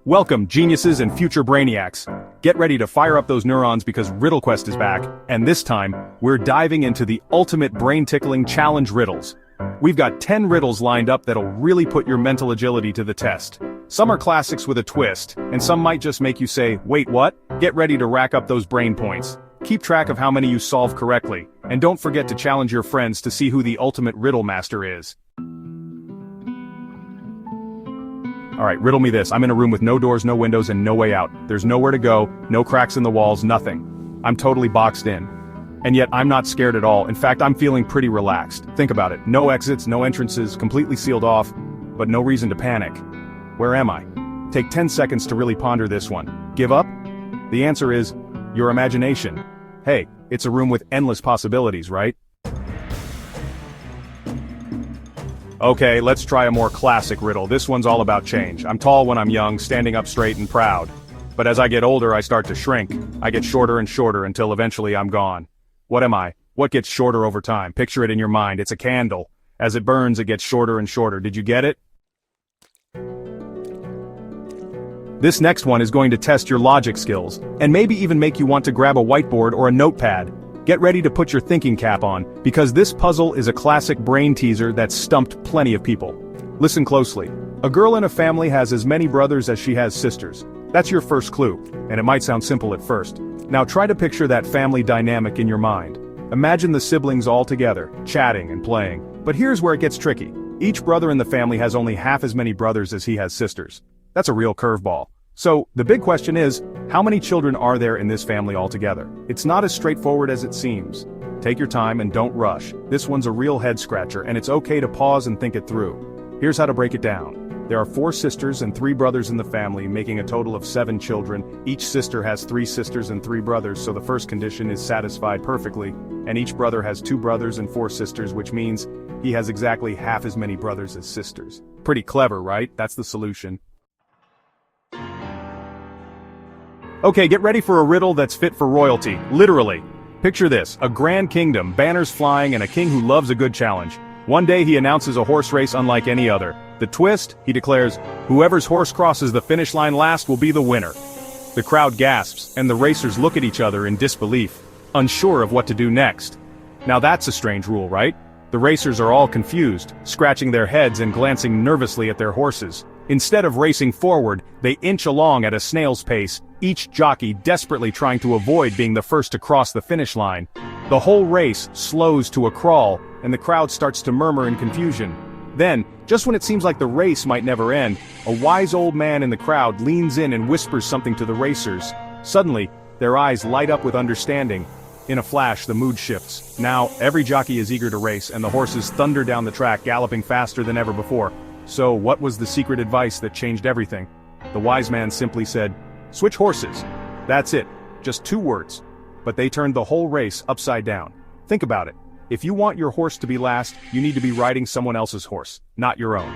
Welcome, geniuses and future brainiacs. Get ready to fire up those neurons because Riddle Quest is back, and this time, we're diving into the ultimate brain-tickling challenge riddles. We've got 10 riddles lined up that'll really put your mental agility to the test. Some are classics with a twist, and some might just make you say, wait, what? Get ready to rack up those brain points. Keep track of how many you solve correctly, and don't forget to challenge your friends to see who the ultimate riddle master is. Alright, riddle me this. I'm in a room with no doors, no windows, and no way out. There's nowhere to go, no cracks in the walls, nothing. I'm totally boxed in. And yet, I'm not scared at all. In fact, I'm feeling pretty relaxed. Think about it. No exits, no entrances, completely sealed off, but no reason to panic. Where am I? Take 10 seconds to really ponder this one. Give up? The answer is, your imagination. Hey, it's a room with endless possibilities, right? Okay, let's try a more classic riddle. This one's all about change. I'm tall when I'm young, standing up straight and proud. But as I get older, I start to shrink. I get shorter and shorter until eventually I'm gone. What am I? What gets shorter over time? Picture it in your mind. It's a candle. As it burns, it gets shorter and shorter. Did you get it? This next one is going to test your logic skills, and maybe even make you want to grab a whiteboard or a notepad. Get ready to put your thinking cap on, because this puzzle is a classic brain teaser that's stumped plenty of people. Listen closely. A girl in a family has as many brothers as she has sisters. That's your first clue, and it might sound simple at first. Now try to picture that family dynamic in your mind. Imagine the siblings all together, chatting and playing. But here's where it gets tricky. Each brother in the family has only half as many brothers as he has sisters. That's a real curveball. So, the big question is, how many children are there in this family altogether? It's not as straightforward as it seems. Take your time and don't rush. This one's a real head-scratcher, and it's okay to pause and think it through. Here's how to break it down. There are 4 sisters and 3 brothers in the family, making a total of 7 children. Each sister has 3 sisters and 3 brothers, so the first condition is satisfied perfectly. And each brother has 2 brothers and 4 sisters, which means he has exactly half as many brothers as sisters. Pretty clever, right? That's the solution. Okay, get ready for a riddle that's fit for royalty, literally. Picture this, a grand kingdom, banners flying, and a king who loves a good challenge. One day he announces a horse race unlike any other. The twist, he declares, whoever's horse crosses the finish line last will be the winner. The crowd gasps, and the racers look at each other in disbelief, unsure of what to do next. Now that's a strange rule, right? The racers are all confused, scratching their heads and glancing nervously at their horses. Instead of racing forward, they inch along at a snail's pace, each jockey desperately trying to avoid being the first to cross the finish line. The whole race slows to a crawl, and the crowd starts to murmur in confusion. Then, just when it seems like the race might never end, a wise old man in the crowd leans in and whispers something to the racers. Suddenly, their eyes light up with understanding. In a flash, the mood shifts. Now, every jockey is eager to race, and the horses thunder down the track, galloping faster than ever before. So, what was the secret advice that changed everything? The wise man simply said, switch horses. That's it. Just 2 words. But they turned the whole race upside down. Think about it. If you want your horse to be last, you need to be riding someone else's horse, not your own.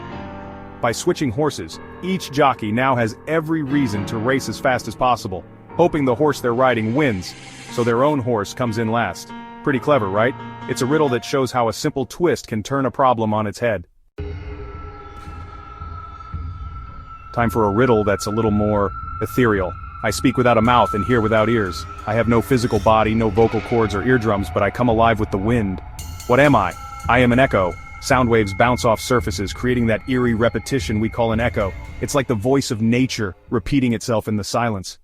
By switching horses, each jockey now has every reason to race as fast as possible, hoping the horse they're riding wins, so their own horse comes in last. Pretty clever, right? It's a riddle that shows how a simple twist can turn a problem on its head. Time for a riddle that's a little more ethereal. I speak without a mouth and hear without ears. I have no physical body, no vocal cords or eardrums, but I come alive with the wind. What am I? I am an echo. Sound waves bounce off surfaces, creating that eerie repetition we call an echo. It's like the voice of nature, repeating itself in the silence.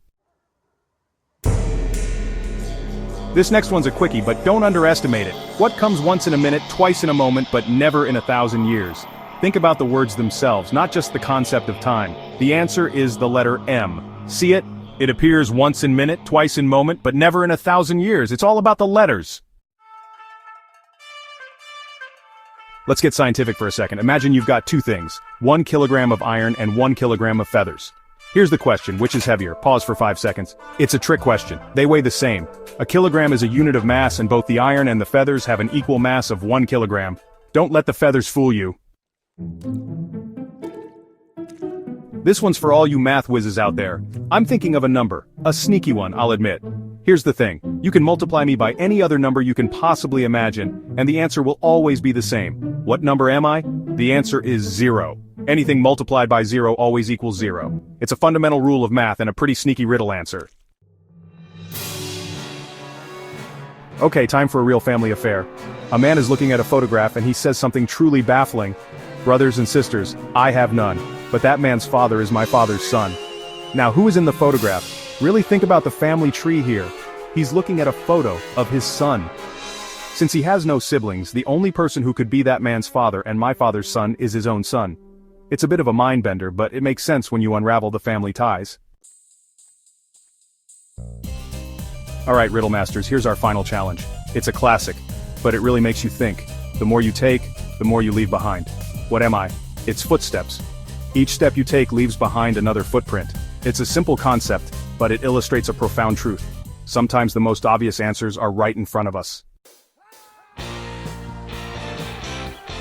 This next one's a quickie, but don't underestimate it. What comes once in a minute, twice in a moment, but never in 1,000 years? Think about the words themselves, not just the concept of time. The answer is the letter M. See it? It appears once in minute, twice in moment, but never in 1,000 years. It's all about the letters. Let's get scientific for a second. Imagine you've got 2 things, 1 kilogram of iron and 1 kilogram of feathers. Here's the question, which is heavier? Pause for 5 seconds. It's a trick question. They weigh the same. A kilogram is a unit of mass, and both the iron and the feathers have an equal mass of 1 kilogram. Don't let the feathers fool you. This one's for all you math whizzes out there. I'm thinking of a number. A sneaky one, I'll admit. Here's the thing. You can multiply me by any other number you can possibly imagine, and the answer will always be the same. What number am I? The answer is 0. Anything multiplied by 0 always equals 0. It's a fundamental rule of math and a pretty sneaky riddle answer. Okay, time for a real family affair. A man is looking at a photograph and he says something truly baffling. Brothers and sisters, I have none, but that man's father is my father's son. Now who is in the photograph? Really think about the family tree here. He's looking at a photo of his son. Since he has no siblings, the only person who could be that man's father and my father's son is his own son. It's a bit of a mind bender, but it makes sense when you unravel the family ties. Alright, Riddle Masters, here's our final challenge. It's a classic, but it really makes you think. The more you take, the more you leave behind. What am I? It's footsteps. Each step you take leaves behind another footprint. It's a simple concept, but it illustrates a profound truth. Sometimes the most obvious answers are right in front of us.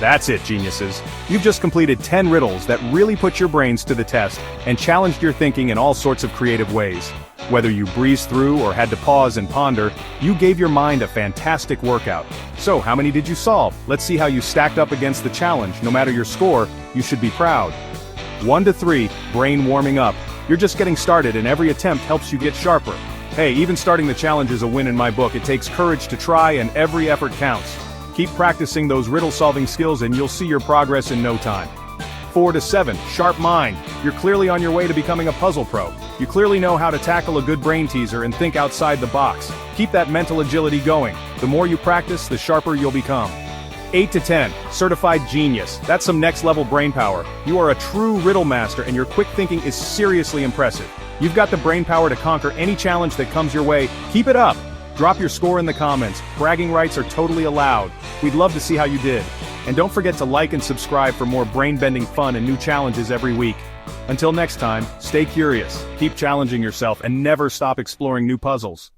That's it, geniuses. You've just completed 10 riddles that really put your brains to the test and challenged your thinking in all sorts of creative ways. Whether you breezed through or had to pause and ponder, you gave your mind a fantastic workout. So, how many did you solve? Let's see how you stacked up against the challenge. No matter your score, you should be proud. 1 to 3, brain warming up. You're just getting started and every attempt helps you get sharper. Hey, even starting the challenge is a win in my book. It takes courage to try and every effort counts. Keep practicing those riddle-solving skills and you'll see your progress in no time. 4 to 7, sharp mind. You're clearly on your way to becoming a puzzle pro. You clearly know how to tackle a good brain teaser and think outside the box. Keep that mental agility going. The more you practice, the sharper you'll become. 8 to 10, certified genius. That's some next-level brain power. You are a true riddle master and your quick thinking is seriously impressive. You've got the brain power to conquer any challenge that comes your way. Keep it up! Drop your score in the comments. Bragging rights are totally allowed. We'd love to see how you did. And don't forget to like and subscribe for more brain-bending fun and new challenges every week. Until next time, stay curious, keep challenging yourself, and never stop exploring new puzzles.